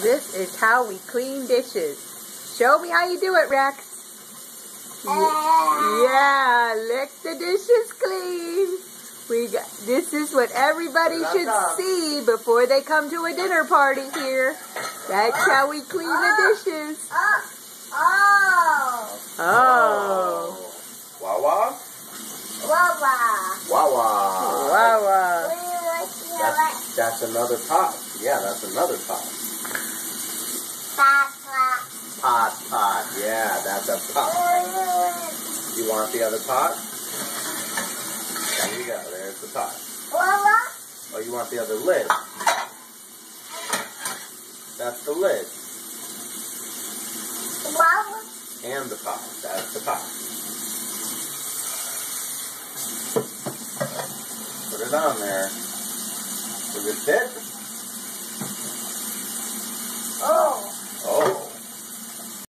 This is how we clean dishes. Show me how you do it, Rex. Yeah, lick the dishes clean. This is what everybody should see before they come to a dinner party here. That's how we clean the dishes. Oh. Wawa? Wawa. Wawa. That's another pot. Yeah, that's another pot. Pot. Yeah, that's a pot. You want the other pot? There you go. There's the pot. Oh, you want the other lid? That's the lid. And the pot. That's the pot. Put it on there. Does it fit?